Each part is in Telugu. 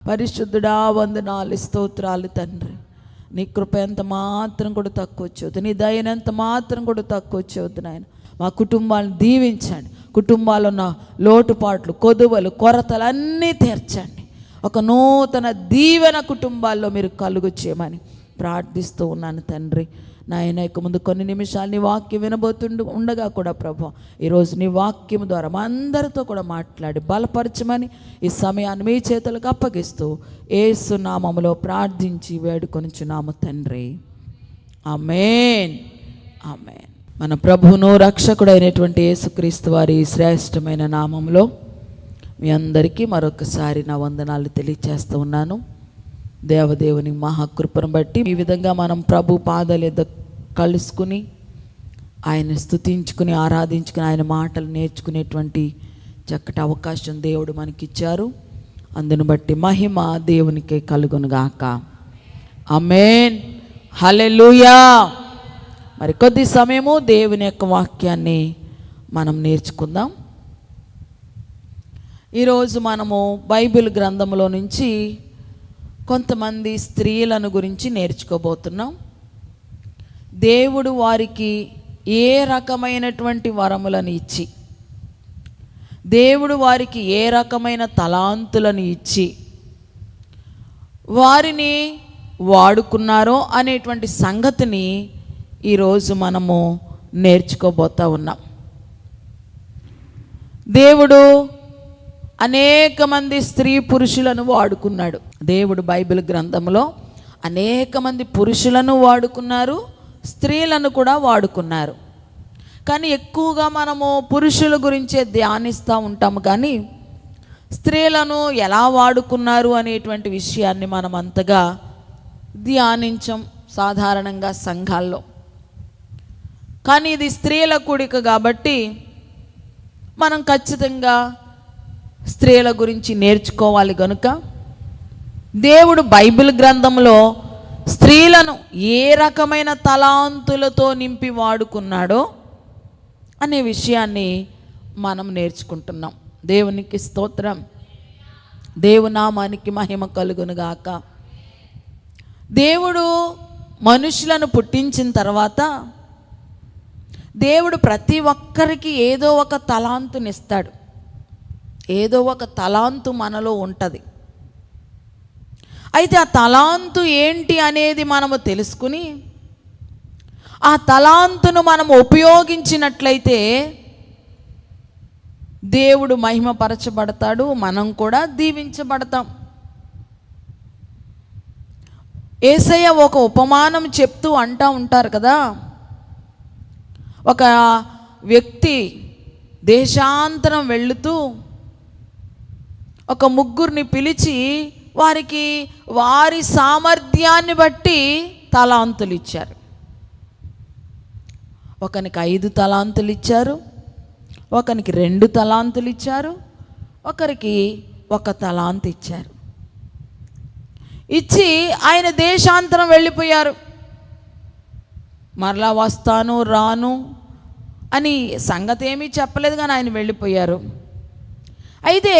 పరిశుద్ధుడా, వందనాలు, స్తోత్రాలు తండ్రి. నీ కృప ఎంత మాత్రం కూడా తక్కువ వచ్చేవద్దు, నీ దయనంత మాత్రం కూడా తక్కువ వచ్చేవద్దు నాయన. మా కుటుంబాలను దీవించండి, కుటుంబాల్లో ఉన్న లోటుపాట్లు, కొదువలు, కొరతలు అన్నీ తీర్చండి. ఒక నూతన దీవెన కుటుంబాల్లో మీరు కలుగు చేయమని ప్రార్థిస్తూ ఉన్నాను తండ్రి. నాయన ఇక ముందు కొన్ని నిమిషాలు నీ వాక్యం ఉండగా కూడా ప్రభు, ఈరోజు నీ వాక్యం ద్వారా మా అందరితో కూడా మాట్లాడి బలపరచమని ఈ సమయాన్ని మీ చేతులకు అప్పగిస్తూ యేసు నామములో ప్రార్థించి వేడుకొనుచున్నాము తండ్రి. ఆమేన్, ఆమేన్. మన ప్రభువును రక్షకుడైనటువంటి యేసుక్రీస్తు వారి శ్రేష్టమైన నామంలో మీ అందరికీ మరొకసారి నా వందనాలు తెలియచేస్తూ ఉన్నాను. దేవదేవుని మహాకృపను బట్టి ఈ విధంగా మనం ప్రభు పాదాల యొద్ద కలుసుకుని ఆయన స్తుతించుకుని ఆరాధించుకుని ఆయన మాటలు నేర్చుకునేటువంటి చక్కటి అవకాశం దేవుడు మనకిచ్చారు. అందును బట్టి మహిమ దేవునికే కలుగునుగాక. ఆమేన్, హల్లెలూయా. మరి కొద్ది సమయము దేవుని యొక్క వాక్యాన్ని మనం నేర్చుకుందాం. ఈరోజు మనము బైబిల్ గ్రంథంలో నుంచి కొంతమంది స్త్రీలను గురించి నేర్చుకోబోతున్నాం. దేవుడు వారికి ఏ రకమైనటువంటి వరములను ఇచ్చి, దేవుడు వారికి ఏ రకమైన తలాంతులను ఇచ్చి వారిని వాడుకున్నారో అనేటువంటి సంగతిని ఈరోజు మనము నేర్చుకోబోతా ఉన్నాం. దేవుడు అనేక మంది స్త్రీ పురుషులను వాడుకున్నాడు. దేవుడు బైబిల్ గ్రంథంలో అనేక మంది పురుషులను వాడుకున్నారు, స్త్రీలను కూడా వాడుకున్నారు. కానీ ఎక్కువగా మనము పురుషుల గురించే ధ్యానిస్తూ ఉంటాము, కానీ స్త్రీలను ఎలా వాడుకున్నారు అనేటువంటి విషయాన్ని మనం అంతగా ధ్యానించం సాధారణంగా సంఘాల్లో. కానీ ఇది స్త్రీల కూడిక కాబట్టి మనం ఖచ్చితంగా స్త్రీల గురించి నేర్చుకోవాలి. కనుక దేవుడు బైబిల్ గ్రంథంలో స్త్రీలను ఏ రకమైన తలాంతులతో నింపి వాడుకున్నాడో అనే విషయాన్ని మనం నేర్చుకుంటున్నాం. దేవునికి స్తోత్రం, దేవునామానికి మహిమ కలుగునుగాక. దేవుడు మనుషులను పుట్టించిన తర్వాత దేవుడు ప్రతి ఒక్కరికి ఏదో ఒక తలాంతునిస్తాడు. ఏదో ఒక తలాంతు మనలో ఉంటుంది. అయితే ఆ తలాంతు ఏంటి అనేది మనము తెలుసుకుని ఆ తలాంతును మనము ఉపయోగించినట్లయితే దేవుడు మహిమపరచబడతాడు, మనం కూడా దీవించబడతాం. యేసయ్య ఒక ఉపమానం చెప్తూ అంటూ ఉంటారు కదా, ఒక వ్యక్తి దేశాంతరం వెళుతూ ఒక ముగ్గురిని పిలిచి వారికి వారి సామర్థ్యాన్ని బట్టి తలాంతులు ఇచ్చారు. ఒకనికి 5 తలాంతులు ఇచ్చారు, ఒకనికి 2 తలాంతులు ఇచ్చారు, ఒకరికి 1 తలాంతు ఇచ్చారు. ఇచ్చి ఆయన దేశాంతరం వెళ్ళిపోయారు. మరలా వస్తాను రాను అని సంగతి ఏమీ చెప్పలేదు, కానీ ఆయన వెళ్ళిపోయారు. అయితే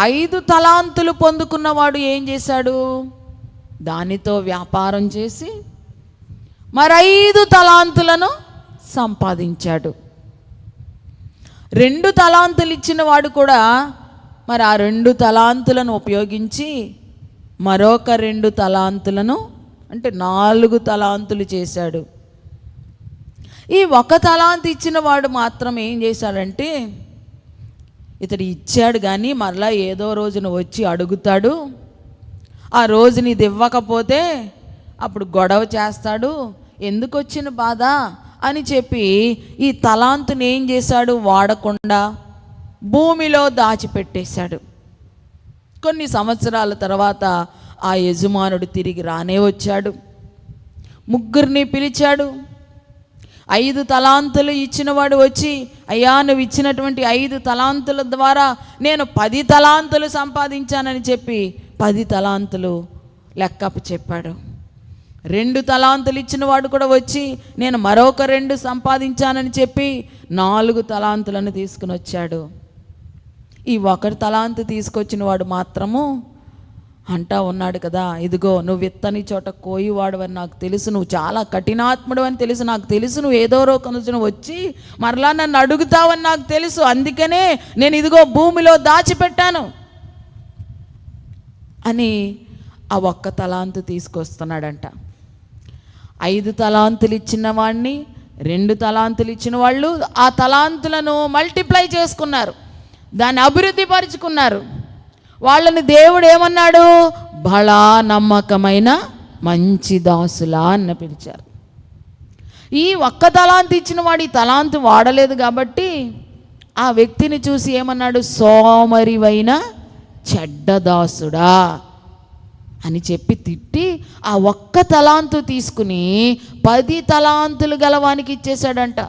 5 తలాంతులు పొందుకున్నవాడు ఏం చేశాడు? దానితో వ్యాపారం చేసి మరి 5 తలాంతులను సంపాదించాడు. 2 తలాంతులు ఇచ్చిన వాడు కూడా మరి ఆ 2 తలాంతులను ఉపయోగించి మరొక 2 తలాంతులను, అంటే 4 తలాంతులు చేశాడు. ఈ 1 తలాంతు ఇచ్చిన వాడు మాత్రం ఏం చేశాడంటే, ఇతడు ఇచ్చాడు కానీ మరలా ఏదో రోజున వచ్చి అడుగుతాడు, ఆ రోజుని ఇది ఇవ్వకపోతే అప్పుడు గొడవ చేస్తాడు, ఎందుకు వచ్చిన బాధ అని చెప్పి ఈ తలాంతుని ఏం చేశాడు? వాడకుండా భూమిలో దాచిపెట్టేశాడు. కొన్ని సంవత్సరాల తర్వాత ఆ యజమానుడు తిరిగి రానే వచ్చాడు. ముగ్గురిని పిలిచాడు. 5 తలాంతులు ఇచ్చినవాడు వచ్చి, అయ్యా నువ్వు ఇచ్చినటువంటి 5 తలాంతుల ద్వారా నేను 10 తలాంతులు సంపాదించానని చెప్పి 10 తలాంతులు లెక్కపు చెప్పాడు. 2 తలాంతులు ఇచ్చిన వాడు కూడా వచ్చి నేను మరొక 2 సంపాదించానని చెప్పి 4 తలాంతులను తీసుకుని వచ్చాడు. ఈ 1 తలాంతు తీసుకొచ్చిన వాడు మాత్రము అంటా ఉన్నాడు కదా, ఇదిగో నువ్వు విత్తని చోట కోయివాడు అని నాకు తెలుసు, నువ్వు చాలా కఠినాత్ముడు అని తెలుసు, నాకు తెలుసు నువ్వు ఏదో రోజు వచ్చి మరలా నన్ను అడుగుతావని నాకు తెలుసు, అందుకనే నేను ఇదిగో భూమిలో దాచిపెట్టాను అని ఆ ఒక్క తలాంతు తీసుకొస్తున్నాడంట. 5 తలాంతులు ఇచ్చిన వాడిని, 2 తలాంతులు ఇచ్చిన వాళ్ళు ఆ తలాంతులను మల్టిప్లై చేసుకున్నారు, దాన్ని అభివృద్ధి పరుచుకున్నారు. వాళ్ళని దేవుడు ఏమన్నాడు? బలా నమ్మకమైన మంచి దాసులా అని పిలిచారు. ఈ ఒక్క తలాంతు ఇచ్చిన వాడు ఈ తలాంతు వాడలేదు కాబట్టి ఆ వ్యక్తిని చూసి ఏమన్నాడు? సోమరివైన చెడ్డ దాసుడా అని చెప్పి తిట్టి ఆ ఒక్క తలాంతు తీసుకుని 10 తలాంతులు గలవానికి ఇచ్చేశాడంట.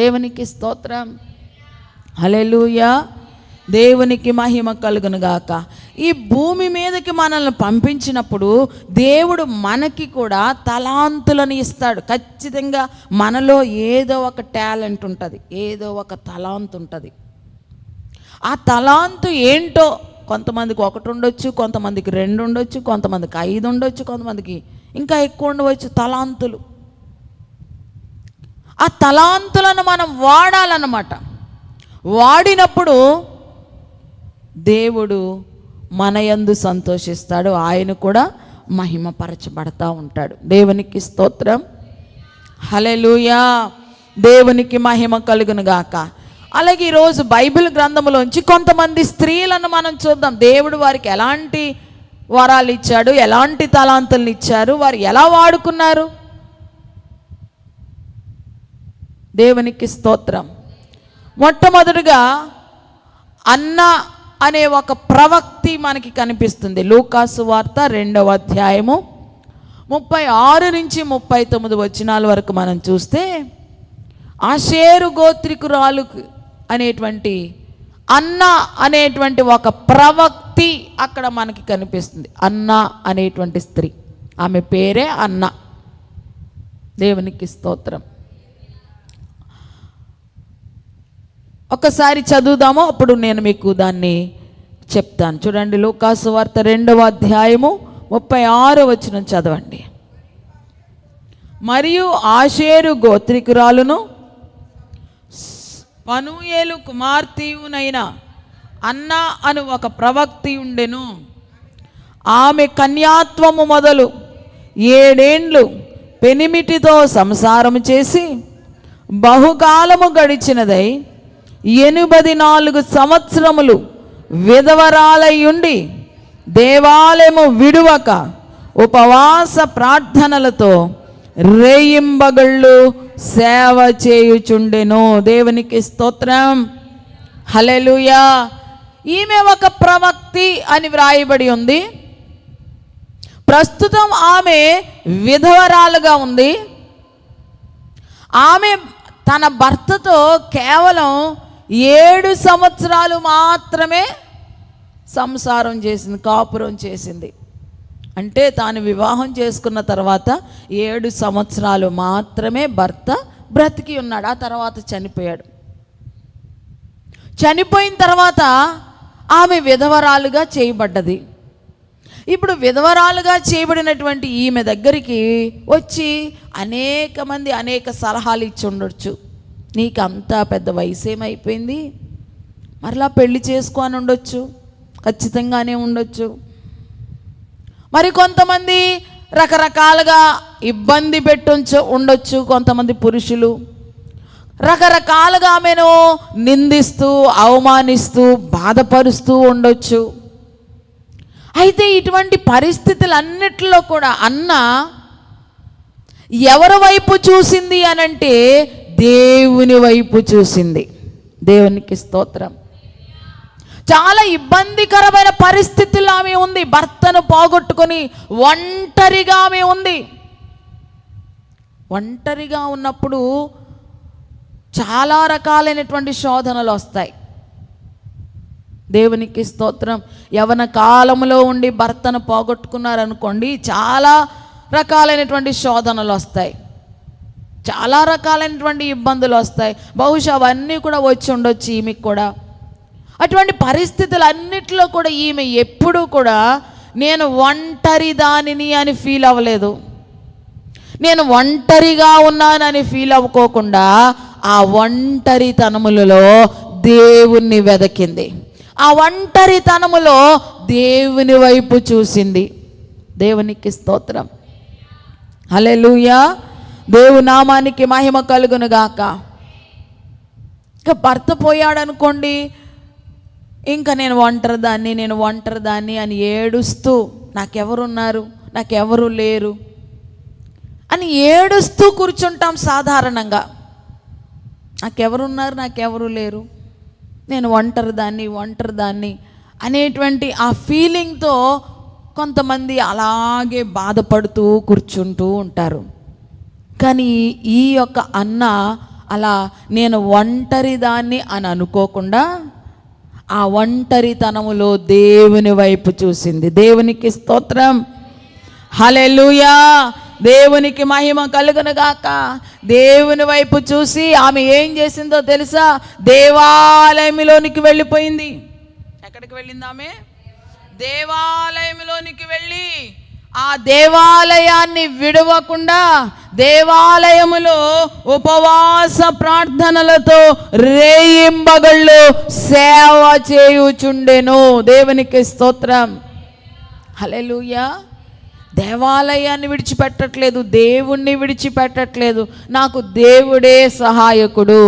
దేవునికి స్తోత్రం, హల్లెలూయా, దేవునికి మహిమ కలుగును గాక. ఈ భూమి మీదకి మనల్ని పంపించినప్పుడు దేవుడు మనకి కూడా తలాంతులను ఇస్తాడు. ఖచ్చితంగా మనలో ఏదో ఒక టాలెంట్ ఉంటుంది, ఏదో ఒక తలాంతు ఉంటుంది. ఆ తలాంతు ఏంటో కొంతమందికి 1 ఉండొచ్చు, కొంతమందికి 2 ఉండొచ్చు, కొంతమందికి 5 ఉండొచ్చు, కొంతమందికి ఇంకా ఎక్కువ ఉండవచ్చు తలాంతులు. ఆ తలాంతులను మనం వాడాలన్నమాట. వాడినప్పుడు దేవుడు మన యందు సంతోషిస్తాడు, ఆయన కూడా మహిమపరచబడతా ఉంటాడు. దేవునికి స్తోత్రం, హల్లెలూయా, దేవునికి మహిమ కలుగును గాక. అలాగే ఈరోజు బైబిల్ గ్రంథంలోంచి కొంతమంది స్త్రీలను మనం చూద్దాం. దేవుడు వారికి ఎలాంటి వరాలు ఇచ్చాడు, ఎలాంటి తలాంతులను ఇచ్చారు, వారు ఎలా వాడుకున్నారు. దేవునికి స్తోత్రం. మొట్టమొదటిగా అన్న అనే ఒక ప్రవక్తి మనకి కనిపిస్తుంది. లూకాసు వార్త 2వ అధ్యాయము 36 నుంచి 39 వచనాల వరకు మనం చూస్తే ఆషేరు గోత్రికురాలు అనేటువంటి అన్న అనేటువంటి ఒక ప్రవక్తి అక్కడ మనకి కనిపిస్తుంది. అన్న అనేటువంటి స్త్రీ, ఆమె పేరే అన్న. దేవునికి స్తోత్రం. ఒకసారి చదువుదాము, అప్పుడు నేను మీకు దాన్ని చెప్తాను. చూడండి, లూకాసు వార్త 2వ అధ్యాయము 36వ వచనం చదవండి. మరియు ఆషేరు గోత్రికురాలును పనూయేలు కుమార్తెయునైన అన్న అను ఒక ప్రవక్తి ఉండెను. ఆమె కన్యాత్వము మొదలు 7 ఏండ్లు పెనిమిటితో సంసారము చేసి బహుకాలము గడిచినదై 84 సంవత్సరములు విధవరాలయుండి దేవాలయము విడువక ఉపవాస ప్రార్థనలతో రేయింబగళ్ళు సేవ చేయుచుండెను. దేవునికి స్తోత్రం, హల్లెలూయా. ఈమె ఒక ప్రవక్తి అని వ్రాయబడి ఉంది. ప్రస్తుతం ఆమె విధవరాలుగా ఉంది. ఆమె తన భర్తతో కేవలం 7 సంవత్సరాలు మాత్రమే సంసారం చేసింది, కాపురం చేసింది. అంటే తాను వివాహం చేసుకున్న తర్వాత 7 సంవత్సరాలు మాత్రమే భర్త బ్రతికి ఉన్నాడు. ఆ తర్వాత చనిపోయాడు. చనిపోయిన తర్వాత ఆమె విధవరాలుగా చేయబడ్డది. ఇప్పుడు విధవరాలుగా చేయబడినటువంటి ఈమె దగ్గరికి వచ్చి అనేక మంది అనేక సలహాలు ఇచ్చి ఉండొచ్చు. నీకు అంతా పెద్ద వయసు ఏమైపోయింది, మరలా పెళ్లి చేసుకో అని ఉండొచ్చు, ఖచ్చితంగానే ఉండొచ్చు. మరి కొంతమంది రకరకాలుగా ఇబ్బంది ఉండొచ్చు. కొంతమంది పురుషులు రకరకాలుగా ఆమెను నిందిస్తూ అవమానిస్తూ బాధపరుస్తూ ఉండొచ్చు. అయితే ఇటువంటి పరిస్థితులన్నిటిలో కూడా అన్న ఎవరి వైపు చూసింది అనంటే దేవుని వైపు చూసింది. దేవునికి స్తోత్రం. చాలా ఇబ్బందికరమైన పరిస్థితుల్లో ఆమె ఉంది. భర్తను పోగొట్టుకొని ఒంటరిగా ఆమె ఉంది. ఒంటరిగా ఉన్నప్పుడు చాలా రకాలైనటువంటి శోధనలు వస్తాయి. దేవునికి స్తోత్రం. యవన కాలంలో ఉండి భర్తను పోగొట్టుకున్నారనుకోండి, చాలా రకాలైనటువంటి శోధనలు వస్తాయి, చాలా రకాలైనటువంటి ఇబ్బందులు వస్తాయి. బహుశా అవన్నీ కూడా వచ్చి ఉండొచ్చు ఈమెకు కూడా. అటువంటి పరిస్థితులన్నిటిలో కూడా ఈమె ఎప్పుడూ కూడా నేను ఒంటరి దానిని అని ఫీల్ అవ్వలేదు, నేను ఒంటరిగా ఉన్నానని ఫీల్ అవ్వకోకుండా ఆ ఒంటరితనములలో దేవుణ్ణి వెదకింది, ఆ ఒంటరితనములో దేవుని వైపు చూసింది. దేవునికి స్తోత్రం, హల్లెలూయా. దేవుని నామానికి మహిమ కలుగును గాక. ఇక భర్త పోయాడనుకోండి, ఇంకా నేను ఒంటరిదాన్ని అని ఏడుస్తూ నాకెవరున్నారు, నాకెవరు లేరు అని ఏడుస్తూ కూర్చుంటాం సాధారణంగా. నాకెవరున్నారు, నాకెవరు లేరు, నేను ఒంటరిదాన్ని అనేటువంటి ఆ ఫీలింగ్తో కొంతమంది అలాగే బాధపడుతూ కూర్చుంటూ ఉంటారు. కానీ ఈ యొక్క అన్న అలా నేను ఒంటరిదాన్ని అని అనుకోకుండా ఆ ఒంటరితనములో దేవుని వైపు చూసింది. దేవునికి స్తోత్రం, హల్లెలూయా. దేవునికి మహిమ కలుగును గాక. దేవుని వైపు చూసి ఆమె ఏం చేసిందో తెలుసా? దేవాలయంలోనికి వెళ్ళిపోయింది. ఎక్కడికి వెళ్ళింది ఆమె? దేవాలయంలోనికి వెళ్ళి ఆ దేవాలయాన్ని విడవకుండా దేవాలయములో ఉపవాస ప్రార్థనలతో రేయింబగళ్ళు సేవ చేయుచుండెను. దేవునికి స్తోత్రం, హల్లెలూయా. దేవాలయాన్ని విడిచిపెట్టట్లేదు, దేవుణ్ణి విడిచిపెట్టట్లేదు. నాకు దేవుడే సహాయకుడు.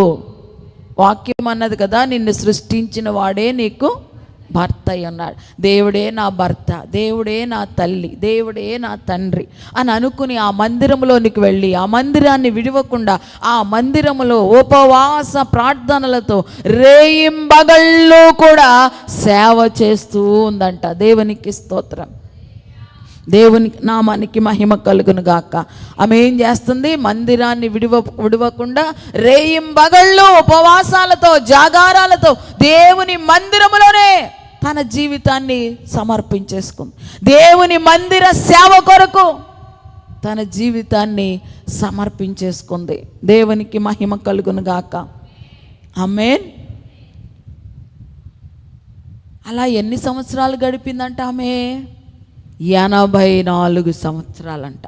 వాక్యం అన్నది కదా, నిన్ను సృష్టించిన వాడే నీకు భర్త అయి ఉన్నాడు. దేవుడే నా భర్త, దేవుడే నా తల్లి, దేవుడే నా తండ్రి అని అనుకుని ఆ మందిరంలోనికి వెళ్ళి ఆ మందిరాన్ని విడవకుండా ఆ మందిరములో ఉపవాస ప్రార్థనలతో రేయింబగళ్ళు కూడా సేవ చేస్తూ ఉందంట. దేవునికి స్తోత్రం, దేవుని నామానికి మహిమ కలుగును గాక. ఆమె ఏం చేస్తుంది? మందిరాన్ని విడవకుండా రేయింబగళ్ళు ఉపవాసాలతో జాగారాలతో దేవుని మందిరములోనే తన జీవితాన్ని సమర్పించేసుకుంది. దేవుని మందిర సేవ కొరకు తన జీవితాన్ని సమర్పించేసుకుంది. దేవునికి మహిమ కలుగును గాక. ఆమేన్. అలా ఎన్ని సంవత్సరాలు గడిపిందంట ఆమె? 84 సంవత్సరాలంట.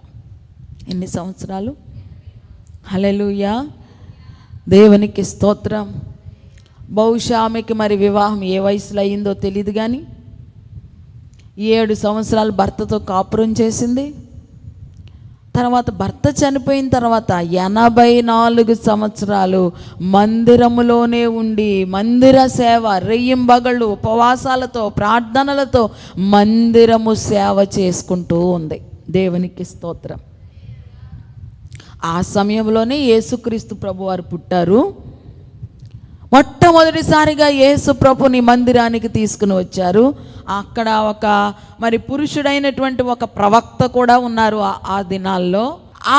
ఎన్ని సంవత్సరాలు? హల్లెలూయా, దేవునికి స్తోత్రం. బహుశా ఆమెకి మరి వివాహం ఏ వయసులో అయిందో తెలియదు, కానీ 7 సంవత్సరాలు భర్తతో కాపురం చేసింది. తర్వాత భర్త చనిపోయిన తర్వాత 84 సంవత్సరాలు మందిరములోనే ఉండి మందిర సేవ, రెయ్యింబగళ్ళు ఉపవాసాలతో ప్రార్థనలతో మందిరము సేవ చేసుకుంటూ ఉంది. దేవునికి స్తోత్రం. ఆ సమయంలోనే యేసుక్రీస్తు ప్రభువారు పుట్టారు. మొట్టమొదటిసారిగా యేసు ప్రభుని మందిరానికి తీసుకుని వచ్చారు. అక్కడ ఒక మరి పురుషుడైనటువంటి ఒక ప్రవక్త కూడా ఉన్నారు ఆ దినాల్లో.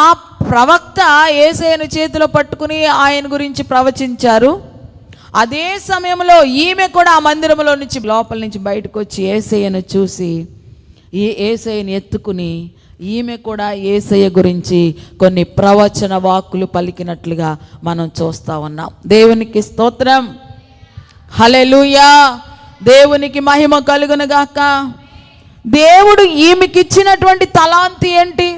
ఆ ప్రవక్త యేసయ్యను చేతిలో పట్టుకుని ఆయన గురించి ప్రవచించారు. అదే సమయంలో ఈమె కూడా ఆ మందిరంలో నుంచి లోపల నుంచి బయటకు వచ్చి యేసయ్యను చూసి ఈ యేసయ్యను ఎత్తుకుని ఈమె కూడా యేసయ్య గురించి కొన్ని ప్రవచన వాక్కులు పలికినట్లుగా మనం చూస్తూ ఉన్నాం. దేవునికి స్తోత్రం, హల్లెలూయా. దేవునికి మహిమ కలుగును గాక. దేవుడు ఈమెకి ఇచ్చినటువంటి తలాంతి ఏంటి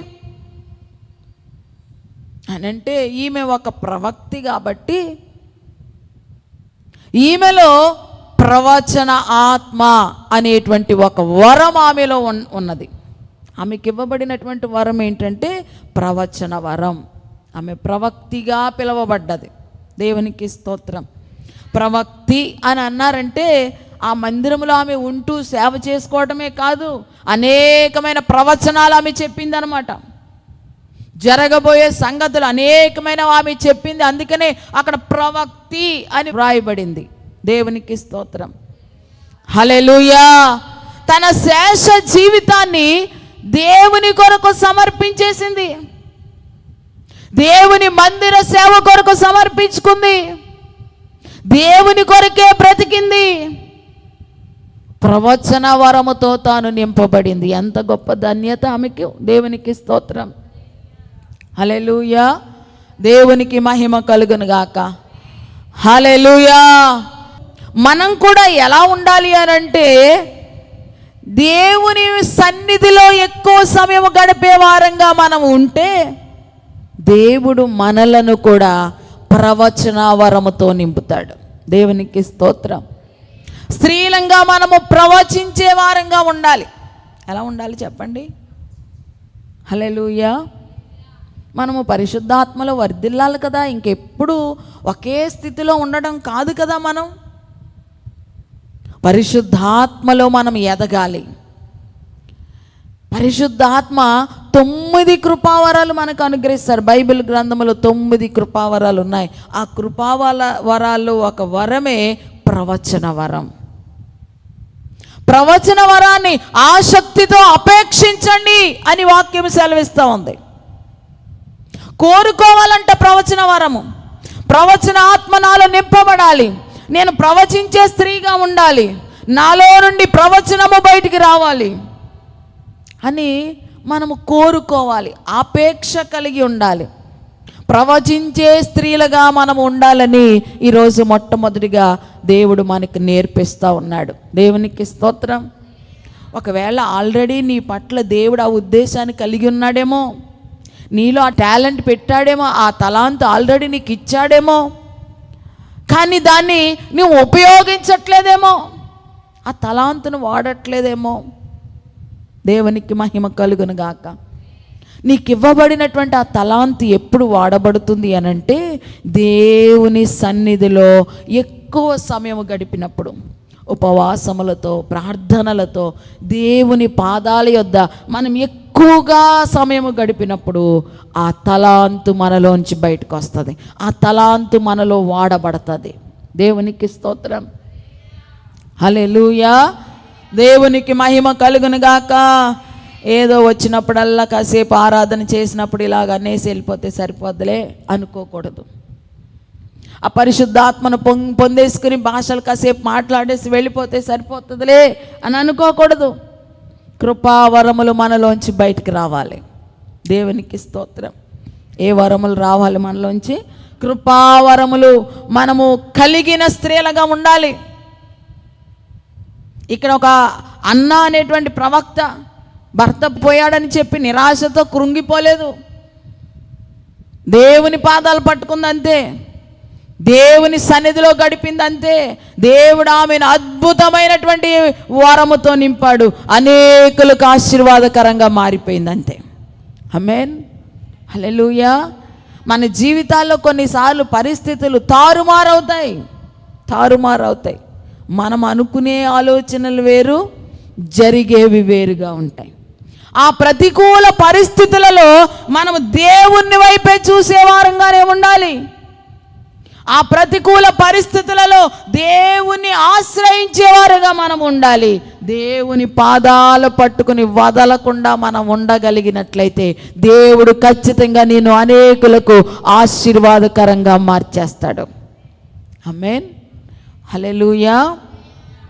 అనంటే, ఈమె ఒక ప్రవక్తి కాబట్టి ఈమెలో ప్రవచన ఆత్మ అనేటువంటి ఒక వరం ఆమెలో ఉన్నది. ఆమెకి ఇవ్వబడినటువంటి వరం ఏంటంటే ప్రవచన వరం. ఆమె ప్రవక్తిగా పిలువబడ్డది. దేవునికి స్తోత్రం. ప్రవక్తి అని అన్నారంటే ఆ మందిరంలో ఆమె ఉంటూ సేవ చేసుకోవటమే కాదు, అనేకమైన ప్రవచనాలు ఆమె చెప్పిందనమాట. జరగబోయే సంగతులు అనేకమైన ఆమె చెప్పింది. అందుకనే అక్కడ ప్రవక్తి అని వ్రాయబడింది. దేవునికి స్తోత్రం, హల్లెలూయా. తన శేష జీవితాన్ని దేవుని కొరకు సమర్పించేసింది. దేవుని మందిర సేవ కొరకు సమర్పించుకుంది. దేవుని కొరకే బ్రతికింది. ప్రవచన వరముతో తాను నింపబడింది. ఎంత గొప్ప ధన్యత ఆమెకి. దేవునికి స్తోత్రం, హల్లెలూయా. దేవునికి మహిమ కలుగును గాక. హల్లెలూయా. మనం కూడా ఎలా ఉండాలి అని అంటే, దేవుని సన్నిధిలో ఎక్కువ సమయం గడిపే వారంగా మనం ఉంటే దేవుడు మనలను కూడా ప్రవచన వరముతో నింపుతాడు. దేవునికి స్తోత్రం. స్త్రీలంగా మనము ప్రవచించే వారంగా ఉండాలి. ఎలా ఉండాలి చెప్పండి? హల్లెలూయా. మనము పరిశుద్ధాత్మలో వర్ధిల్లాలి కదా, ఇంకెప్పుడు ఒకే స్థితిలో ఉండడం కాదు కదా. మనం పరిశుద్ధాత్మలో మనం ఎదగాలి. పరిశుద్ధాత్మ 9 కృపావరాలు మనకు అనుగ్రహిస్తారు. బైబిల్ గ్రంథంలో 9 కృపావరాలు ఉన్నాయి. ఆ వరాల్లో ఒక వరమే ప్రవచన వరం. ప్రవచన వరాన్ని ఆసక్తితో అపేక్షించండి అని వాక్యం సెలవిస్తూ ఉంది. కోరుకోవాలంట ప్రవచన వరము. ప్రవచన ఆత్మ నాలో నింపబడాలి. నేను ప్రవచించే స్త్రీగా ఉండాలి. నాలో నుండి ప్రవచనము బయటికి రావాలి అని మనము కోరుకోవాలి. ఆపేక్ష కలిగి ఉండాలి. ప్రవచించే స్త్రీలుగా మనం ఉండాలని ఈరోజు మొట్టమొదటిగా దేవుడు మనకు నేర్పిస్తూ ఉన్నాడు. దేవునికి స్తోత్రం. ఒకవేళ ఆల్రెడీ నీ పట్ల దేవుడు ఆ ఉద్దేశాన్ని కలిగి ఉన్నాడేమో, నీలో ఆ టాలెంట్ పెట్టాడేమో, ఆ తలాంతు ఆల్రెడీ నీకు ఇచ్చాడేమో, కానీ దాన్ని నువ్వు ఉపయోగించట్లేదేమో, ఆ తలాంతును వాడట్లేదేమో. దేవునికి మహిమ కలుగును గాక. నీకు ఇవ్వబడినటువంటి ఆ తలాంతు ఎప్పుడు వాడబడుతుంది అనంటే దేవుని సన్నిధిలో ఎక్కువ సమయం గడిపినప్పుడు, ఉపవాసములతో, ప్రార్థనలతో, దేవుని పాదాల యొద్ద మనం ఎక్కువగా సమయం గడిపినప్పుడు ఆ తలాంతు మనలోంచి బయటకు వస్తుంది. ఆ తలాంతు మనలో వాడబడుతుంది. దేవునికి స్తోత్రం. హల్లెలూయా. దేవునికి మహిమ కలుగును గాక. ఏదో వచ్చినప్పుడల్లా కాసేపు ఆరాధన చేసినప్పుడు ఇలాగ అనేసి వెళ్ళిపోతే సరిపోద్దులే అనుకోకూడదు. ఆ పరిశుద్ధాత్మను పొందేసుకుని భాషలు కాసేపు మాట్లాడేసి వెళ్ళిపోతే సరిపోతుందిలే అని అనుకోకూడదు. కృపావరములు మనలోంచి బయటికి రావాలి. దేవునికి స్తోత్రం. ఏ వరములు రావాలి మనలోంచి? కృపావరములు మనము కలిగిన స్త్రీలుగా ఉండాలి. ఇక్కడ ఒక అన్న అనేటువంటి ప్రవక్త భర్త పోయాడని చెప్పి నిరాశతో కృంగిపోలేదు. దేవుని పాదాలు పట్టుకుందంతే, దేవుని సన్నిధిలో గడిపిందంతే. దేవుడు ఆమెను అద్భుతమైనటువంటి వరముతో నింపాడు. అనేకులకు ఆశీర్వాదకరంగా మారిపోయిందంతే. ఆమేన్. హల్లెలూయా. మన జీవితాల్లో కొన్నిసార్లు పరిస్థితులు తారుమారవుతాయి. మనం అనుకునే ఆలోచనలు వేరు, జరిగేవి వేరుగా ఉంటాయి. ఆ ప్రతికూల పరిస్థితులలో మనము దేవుని వైపే చూసేవారంగానే ఉండాలి. ఆ ప్రతికూల పరిస్థితులలో దేవుని ఆశ్రయించేవారుగా మనం ఉండాలి. దేవుని పాదాలు పట్టుకుని వదలకుండా మనం ఉండగలిగినట్లయితే దేవుడు ఖచ్చితంగా నేను అనేకులకు ఆశీర్వాదకరంగా మార్చేస్తాడు. ఆమేన్. హల్లెలూయా.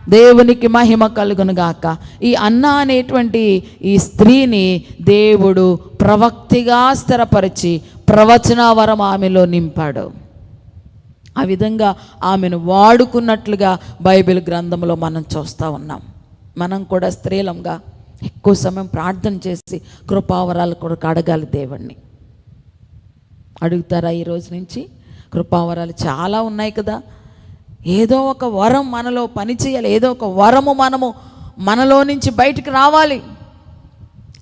దేవునికి మహిమ కలుగును గాక. ఈ అన్న అనేటువంటి ఈ స్త్రీని దేవుడు ప్రవక్తిగా స్థిరపరిచి ప్రవచన వరం ఆమెలో నింపాడు. ఆ విధంగా ఆమెను వాడుకున్నట్లుగా బైబిల్ గ్రంథంలో మనం చూస్తూ ఉన్నాం. మనం కూడా స్త్రీలంగా ఎక్కువ సమయం ప్రార్థన చేసి కృపావరాలు కూడా అడగాలి దేవుణ్ణి. అడుగుతారా ఈ రోజు నుంచి? కృపావరాలు చాలా ఉన్నాయి కదా. ఏదో ఒక వరం మనలో పనిచేయాలి. ఏదో ఒక వరము మనలో నుంచి బయటికి రావాలి.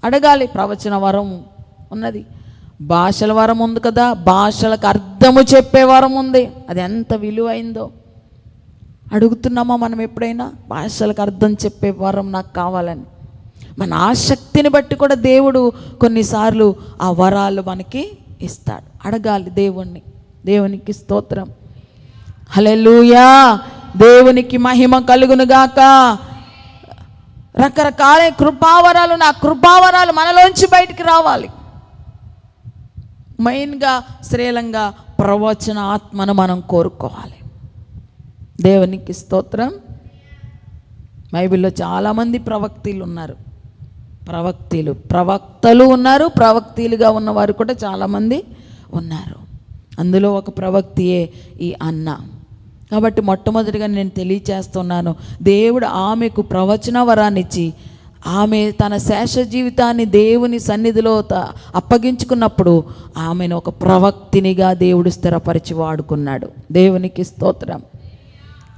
అడగాలి. ప్రవచన వరం ఉన్నది, భాషల వరం ఉంది కదా, భాషలకు అర్థము చెప్పే వరం ఉంది. అది ఎంత విలువైందో అడుగుతున్నామా మనం ఎప్పుడైనా? భాషలకు అర్థం చెప్పే వరం నాకు కావాలని. మన ఆసక్తిని బట్టి కూడా దేవుడు కొన్నిసార్లు ఆ వరాలు మనకి ఇస్తాడు. అడగాలి దేవుణ్ణి. దేవునికి స్తోత్రం. హల్లెలూయా. దేవునికి మహిమ కలుగును గాక. రకరకాల కృపావరాలు, నా కృపావరాలు మనలోంచి బయటికి రావాలి. మెయిన్గా స్త్రీలంగా ప్రవచన ఆత్మను మనం కోరుకోవాలి. దేవునికి స్తోత్రం. బైబిల్లో చాలామంది ప్రవక్తలు ఉన్నారు. ప్రవక్తలు ఉన్నారు. ప్రవక్తలుగా ఉన్నవారు కూడా చాలామంది ఉన్నారు. అందులో ఒక ప్రవక్తియే ఈ అన్న. కాబట్టి మొట్టమొదటిగా నేను తెలియచేస్తున్నాను, దేవుడు ఆమెకు ప్రవచన వరాన్ని ఇచ్చి ఆమె తన శేష జీవితాన్ని దేవుని సన్నిధిలో అప్పగించుకున్నప్పుడు ఆమెను ఒక ప్రవక్తినిగా దేవుడు స్థిరపరిచి వాడుకున్నాడు. దేవునికి స్తోత్రం.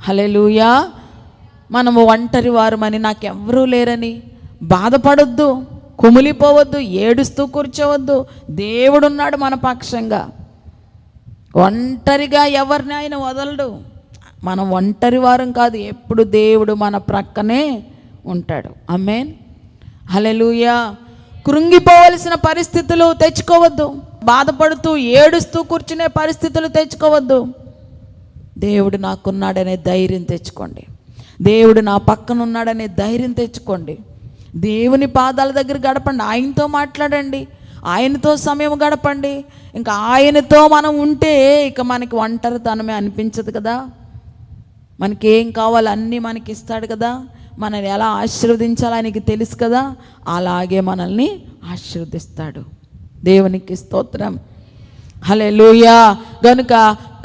హల్లెలూయా. మనము ఒంటరి వారమని, నాకెవ్వరూ లేరని బాధపడొద్దు, కుమిలిపోవద్దు, ఏడుస్తూ కూర్చోవద్దు. దేవుడున్నాడు మన పక్షంగా. ఒంటరిగా ఎవరిని ఆయన వదలడు. మనం ఒంటరి వారం కాదు, ఎప్పుడు దేవుడు మన ప్రక్కనే ఉంటాడు. ఆమేన్. హల్లెలూయా. కృంగిపోవలసిన పరిస్థితులు తెచ్చుకోవద్దు, బాధపడుతూ ఏడుస్తూ కూర్చునే పరిస్థితులు తెచ్చుకోవద్దు. దేవుడు నాకున్నాడనే ధైర్యం తెచ్చుకోండి. దేవుడు నా పక్కన ఉన్నాడనే ధైర్యం తెచ్చుకోండి. దేవుని పాదాల దగ్గర గడపండి, ఆయనతో మాట్లాడండి, ఆయనతో సమయం గడపండి. ఇంకా ఆయనతో మనం ఉంటే ఇక మనకి ఒంటరితనమే అనిపించదు కదా. మనకి ఏం కావాలో అన్నీ మనకి ఇస్తాడు కదా. మనల్ని ఎలా ఆశీర్వదించాలో ఆయనకి తెలుసు కదా. అలాగే మనల్ని ఆశీర్వదిస్తాడు. దేవునికి స్తోత్రం. హల్లెలూయా. గనుక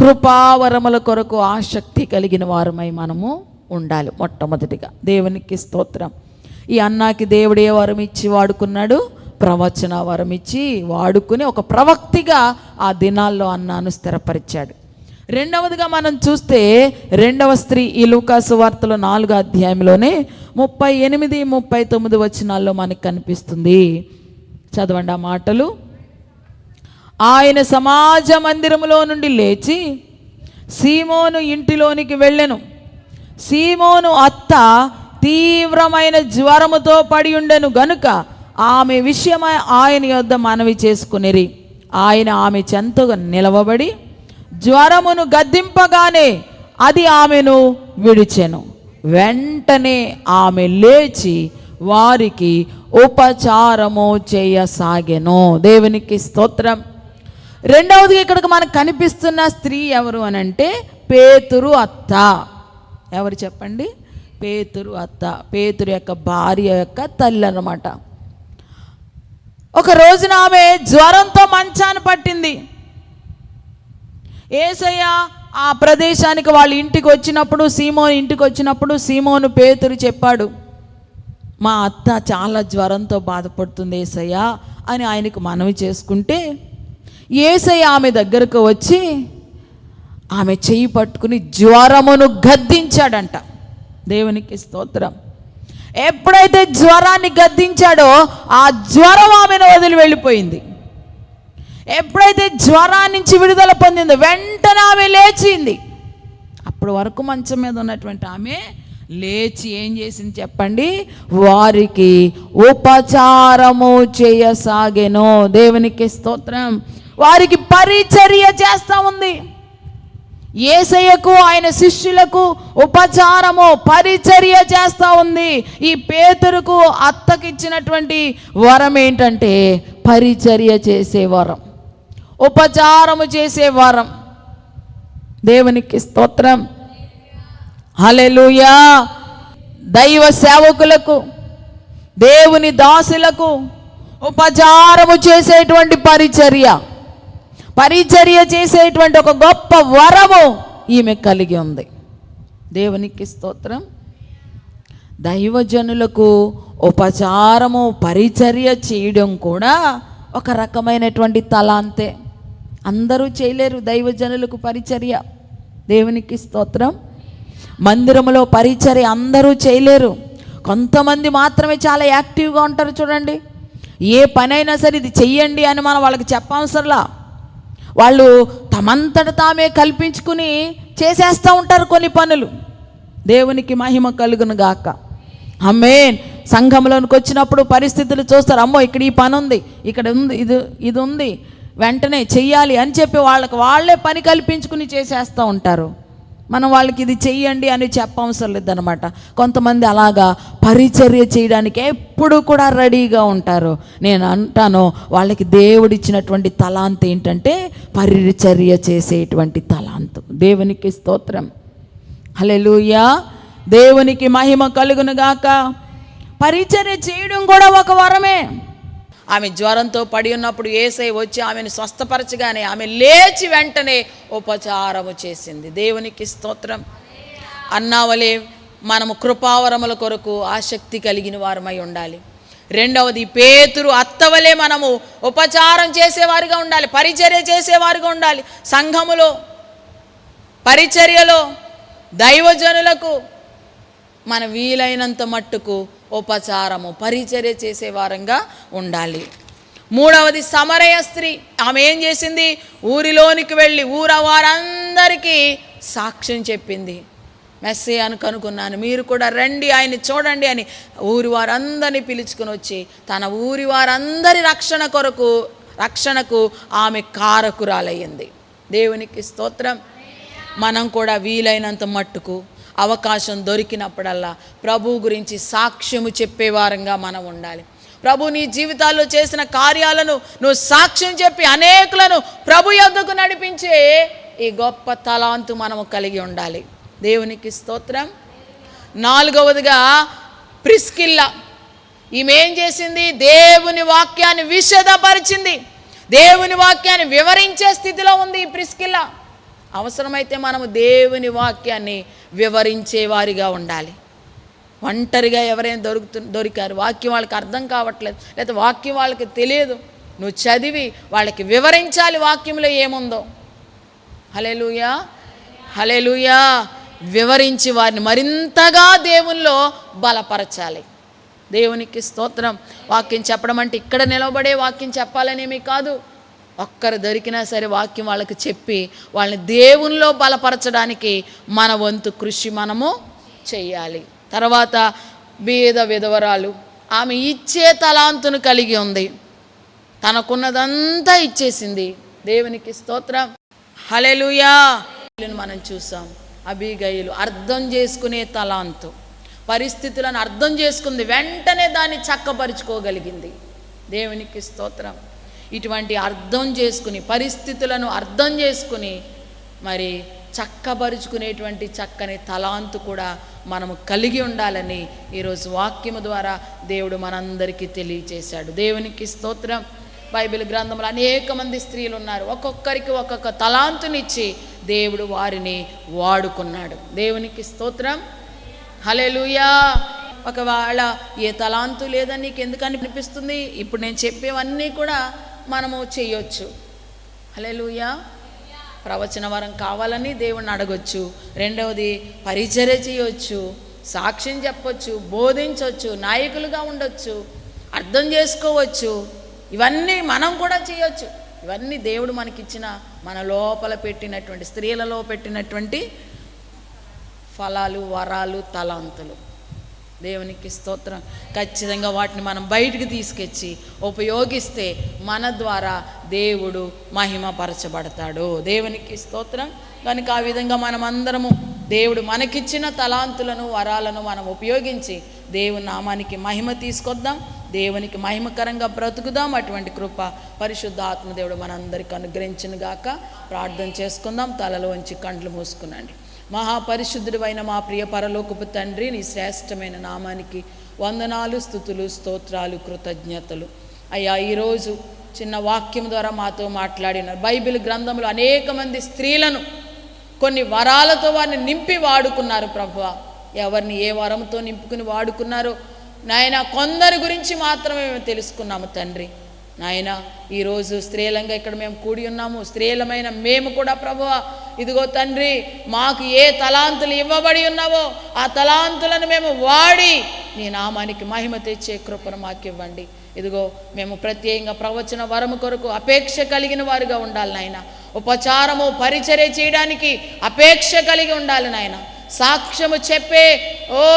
కృపావరముల కొరకు ఆసక్తి కలిగిన వారమై మనము ఉండాలి. మొట్టమొదటిగా దేవునికి స్తోత్రం. ఈ అన్నాకి దేవుడు ఏ వరం ఇచ్చి వాడుకున్నాడు? ప్రవచన వరం ఇచ్చి వాడుకుని ఒక ప్రవక్తిగా ఆ దినాల్లో అన్నాను స్థిరపరిచాడు. రెండవదిగా మనం చూస్తే రెండవ స్త్రీ ఈ లూకాసు వార్తలో 4వ అధ్యాయంలోనే 38, 39 వచనాల్లో మనకు కనిపిస్తుంది. చదవండి ఆ మాటలు. ఆయన సమాజ మందిరములో నుండి లేచి సీమోను ఇంటిలోనికి వెళ్ళెను. సీమోను అత్త తీవ్రమైన జ్వరముతో పడి ఉండెను గనుక ఆమె విషయమై ఆయన యొద్ద మనవి చేసుకునిరి. ఆయన ఆమె చెంతగా నిలవబడి జ్వరమును గద్దింపగానే అది ఆమెను విడిచెను. వెంటనే ఆమె లేచి వారికి ఉపచారము చేయసాగెను. దేవునికి స్తోత్రం. రెండవది ఇక్కడికి మనకు కనిపిస్తున్న స్త్రీ ఎవరు అని అంటే పేతురు అత్త. ఎవరు చెప్పండి? పేతురు అత్త. పేతురు యొక్క భార్య యొక్క తల్లి అన్నమాట. ఒక రోజున ఆమె జ్వరంతో మంచాన పట్టింది. యేసయ్య ఆ ప్రదేశానికి వాళ్ళ ఇంటికి వచ్చినప్పుడు, సీమోను ఇంటికి వచ్చినప్పుడు సీమోను పేతురు చెప్పాడు, మా అత్త చాలా జ్వరంతో బాధపడుతుంది యేసయ్య అని ఆయనకు మనవి చేసుకుంటే, యేసయ్య ఆమె దగ్గరకు వచ్చి ఆమె చెయ్యి పట్టుకుని జ్వరమును గద్దించాడంట. దేవునికి స్తోత్రం. ఎప్పుడైతే జ్వరాన్ని గద్దించాడో ఆ జ్వరం ఆమెను వదిలి వెళ్ళిపోయింది. ఎప్పుడైతే జ్వరాన్ని నుంచి విడుదల పొందిందో వెంటనే ఆమె లేచింది. అప్పటి వరకు మంచం మీద ఉన్నటువంటి ఆమె లేచి ఏం చేసింది చెప్పండి? వారికి ఉపచారము చేయసాగెను. దేవునికి స్తోత్రం. వారికి పరిచర్య చేస్తూ ఉంది. యేసయ్యకు ఆయన శిష్యులకు ఉపచారము పరిచర్య చేస్తూ ఉంది. ఈ పేతురుకు అత్తకిచ్చినటువంటి వరం ఏంటంటే పరిచర్య చేసే వరం, ఉపచారము చేసే వరం. దేవునికి స్తోత్రం. హల్లెలూయా. దైవ సేవకులకు, దేవుని దాసులకు ఉపచారము చేసేటువంటి పరిచర్య చేసేటువంటి ఒక గొప్ప వరము ఈమె కలిగి ఉంది. దేవునికి స్తోత్రం. దైవజనులకు ఉపచారము పరిచర్య చేయడం కూడా ఒక రకమైనటువంటి తలాంతే. అందరూ చేయలేరు దైవజనులకు పరిచర్య. దేవునికి స్తోత్రం. మందిరంలో పరిచర్య అందరూ చేయలేరు. కొంతమంది మాత్రమే చాలా యాక్టివ్గా ఉంటారు. చూడండి, ఏ పనైనా సరే ఇది చెయ్యండి అని మనం వాళ్ళకి చెప్పవసరంలా. వాళ్ళు తమంతట తామే కల్పించుకుని చేసేస్తూ ఉంటారు కొన్ని పనులు. దేవునికి మహిమ కలుగును గాక. ఆమేన్. సంఘంలోనికి వచ్చినప్పుడు పరిస్థితులు చూస్తారు, అమ్మో ఇక్కడ ఈ పని ఉంది, ఇక్కడ ఉంది, ఇది ఉంది, వెంటనే చెయ్యాలి అని చెప్పి వాళ్ళే పని కల్పించుకుని చేసేస్తూ ఉంటారు. మనం వాళ్ళకి ఇది చెయ్యండి అని చెప్పవసరం లేదనమాట. కొంతమంది అలాగా పరిచర్య చేయడానికి ఎప్పుడు కూడా రెడీగా ఉంటారు. నేను అంటాను, వాళ్ళకి దేవుడిచ్చినటువంటి తలాంత్ ఏంటంటే పరిచర్య చేసేటువంటి తలాంతు. దేవునికి స్తోత్రం. హల్లెలూయా. దేవునికి మహిమ కలుగును గాక. పరిచర్య చేయడం కూడా ఒక వరమే. ఆమె జ్వరంతో పడి ఉన్నప్పుడు యేసయ్య వచ్చి ఆమెను స్వస్థపరచగానే ఆమె లేచి వెంటనే ఉపచారము చేసింది. దేవునికి స్తోత్రం. అన్నావలే మనము కృపావరముల కొరకు ఆసక్తి కలిగిన వారమై ఉండాలి. రెండవది, పేతురు అత్తవలే మనము ఉపచారం చేసేవారిగా ఉండాలి, పరిచర్య చేసేవారిగా ఉండాలి. సంఘములో, పరిచర్యలో దైవజనులకు మన వీలైనంత మట్టుకు ఉపచారము, పరిచర్య చేసేవారంగా ఉండాలి. మూడవది, సమరయ స్త్రీ. ఆమె ఏం చేసింది? ఊరిలోనికి వెళ్ళి వారందరికీ సాక్ష్యం చెప్పింది. మెస్సీయాను కనుక్కున్నాను, మీరు కూడా రండి, ఆయన్ని చూడండి అని ఊరి వారందరినీ పిలుచుకుని వచ్చి తన ఊరి వారందరి రక్షణకు ఆమె కారకురాలయ్యింది. దేవునికి స్తోత్రం. మనం కూడా వీలైనంత మట్టుకు అవకాశం దొరికినప్పుడల్లా ప్రభు గురించి సాక్ష్యము చెప్పేవారంగా మనం ఉండాలి. ప్రభు నీ జీవితాల్లో చేసిన కార్యాలను నువ్వు సాక్ష్యం చెప్పి అనేకులను ప్రభు యొద్దకు నడిపించే ఈ గొప్ప తలాంతు మనము కలిగి ఉండాలి. దేవునికి స్తోత్రం. నాలుగవదిగా, ప్రిస్కిల్లా. ఈమె ఏం చేసింది? దేవుని వాక్యాన్ని విశదపరిచింది, దేవుని వాక్యాన్ని వివరించే స్థితిలో ఉంది ఈ ప్రిస్కిల్లా. అవసరమైతే మనము దేవుని వాక్యాన్ని వివరించే వారిగా ఉండాలి. ఒంటరిగా ఎవరైనా దొరికారు, వాక్యం వాళ్ళకి అర్థం కావట్లేదు, లేదా వాక్యం వాళ్ళకి తెలియదు, నువ్వు చదివి వాళ్ళకి వివరించాలి వాక్యంలో ఏముందో. హల్లెలూయా, హల్లెలూయా. వివరించి వారిని మరింతగా దేవునిలో బలపరచాలి. దేవునికి స్తోత్రం. వాక్యం చెప్పడం అంటే ఇక్కడ నిలబడే వాక్యం చెప్పాలనేమి కాదు. ఒక్కరు దొరికినా సరే వాక్యం వాళ్ళకి చెప్పి వాళ్ళని దేవునిలో బలపరచడానికి మన వంతు కృషి మనము చెయ్యాలి. తర్వాత, బీద విధవరాలు. ఆమె ఇచ్చే తలాంతును కలిగి ఉంది, తనకున్నదంతా ఇచ్చేసింది. దేవునికి స్తోత్రం. హల్లెలూయా. మనం చూసాం, అబీగయిలు అర్థం చేసుకునే తలాంతు, పరిస్థితులను అర్థం చేసుకుంది, వెంటనే దాన్ని చక్కపరుచుకోగలిగింది. దేవునికి స్తోత్రం. ఇటువంటి అర్థం చేసుకుని, పరిస్థితులను అర్థం చేసుకుని మరి చక్కబరుచుకునేటువంటి చక్కని తలాంతు కూడా మనము కలిగి ఉండాలని ఈరోజు వాక్యము ద్వారా దేవుడు మనందరికీ తెలియచేశాడు. దేవునికి స్తోత్రం. బైబిల్ గ్రంథంలో అనేక మంది స్త్రీలు ఉన్నారు, ఒక్కొక్కరికి ఒక్కొక్క తలాంతునిచ్చి దేవుడు వారిని వాడుకున్నాడు. దేవునికి స్తోత్రం. హల్లెలూయా. ఒకవేళ ఏ తలాంతు లేదని నీకు ఎందుకని అనిపిస్తుంది? ఇప్పుడు నేను చెప్పేవన్నీ కూడా మనము చేయొచ్చు. హల్లెలూయా. ప్రవచన వరం కావాలని దేవుణ్ణి అడగొచ్చు. రెండవది, పరిచర్య చేయొచ్చు, సాక్ష్యం చెప్పొచ్చు, బోధించవచ్చు, నాయకులుగా ఉండొచ్చు, అర్థం చేసుకోవచ్చు. ఇవన్నీ మనం కూడా చేయొచ్చు. ఇవన్నీ దేవుడు మనకిచ్చిన, మన లోపల పెట్టినటువంటి, స్త్రీలలో పెట్టినటువంటి ఫలాలు, వరాలు, తలాంతులు. దేవునికి స్తోత్రం. ఖచ్చితంగా వాటిని మనం బయటికి తీసుకొచ్చి ఉపయోగిస్తే మన ద్వారా దేవుడు మహిమపరచబడతాడు. దేవునికి స్తోత్రం. కనుక ఆ విధంగా మనమందరము దేవుడు మనకిచ్చిన తలాంతులను, వరాలను మనం ఉపయోగించి దేవుని నామానికి మహిమ తీసుకొద్దాం, దేవునికి మహిమకరంగా బ్రతుకుదాం. అటువంటి కృప పరిశుద్ధ ఆత్మదేవుడు మనందరికీ అనుగ్రహించును గాక. ప్రార్థన చేసుకుందాం. తలలో వంచి కండ్లు మూసుకునండి. మహాపరిశుద్ధుడైన మా ప్రియ పరలోకపు తండ్రి, నీ శ్రేష్టమైన నామానికి వందనాలు, స్తుతులు, స్తోత్రాలు, కృతజ్ఞతలు. అయ్యా, ఈరోజు చిన్న వాక్యం ద్వారా మాతో మాట్లాడినారు. బైబిల్ గ్రంథంలో అనేక మంది స్త్రీలను కొన్ని వరాలతో వారిని నింపి వాడుకున్నారు. ప్రభువా, ఎవరిని ఏ వరంతో నింపుకుని వాడుకున్నారో నాయన కొందరి గురించి మాత్రమే మేము తెలుసుకున్నాము తండ్రి. నాయన, ఈరోజు స్త్రీలంగా ఇక్కడ మేము కూడి ఉన్నాము. స్త్రీలమైన మేము కూడా ప్రభువా, ఇదిగో తండ్రి, మాకు ఏ తలాంతులు ఇవ్వబడి ఉన్నావో ఆ తలాంతులను మేము వాడి నీ నామానికి మహిమ తెచ్చే కృపను మాకు ఇవ్వండి. ఇదిగో మేము ప్రత్యేకంగా ప్రవచన వరము కొరకు అపేక్ష కలిగిన వారుగా ఉండాలి నాయన. ఉపచారము, పరిచర్య చేయడానికి అపేక్ష కలిగి ఉండాలి నాయన. సాక్ష్యము చెప్పే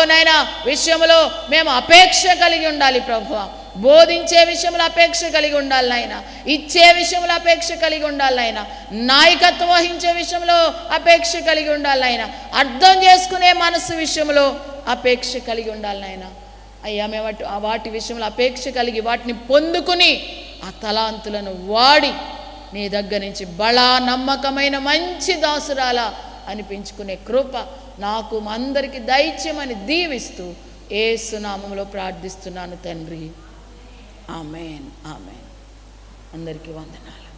నాయన విషయంలో మేము అపేక్ష కలిగి ఉండాలి ప్రభువా. బోధించే విషయంలో అపేక్ష కలిగి ఉండాలి నాయన. ఇచ్చే విషయంలో అపేక్ష కలిగి ఉండాలి నాయన. నాయకత్వం వహించే విషయంలో అపేక్ష కలిగి ఉండాలి నాయన. అర్థం చేసుకునే మనసు విషయంలో అపేక్ష కలిగి ఉండాలి నాయన. అయ్యా, మేము వాటి విషయంలో అపేక్ష కలిగి వాటిని పొందుకుని ఆ తలాంతులను వాడి నీ దగ్గర నుంచి బలా నమ్మకమైన మంచి దాసురాలా అనిపించుకునే కృప నాకు అందరికీ దయచేయమని దీవిస్తూ యేసు నామములో ప్రార్థిస్తున్నాను తండ్రి. ఆమేన్, ఆమేన్. అందరికీ వందనాలు.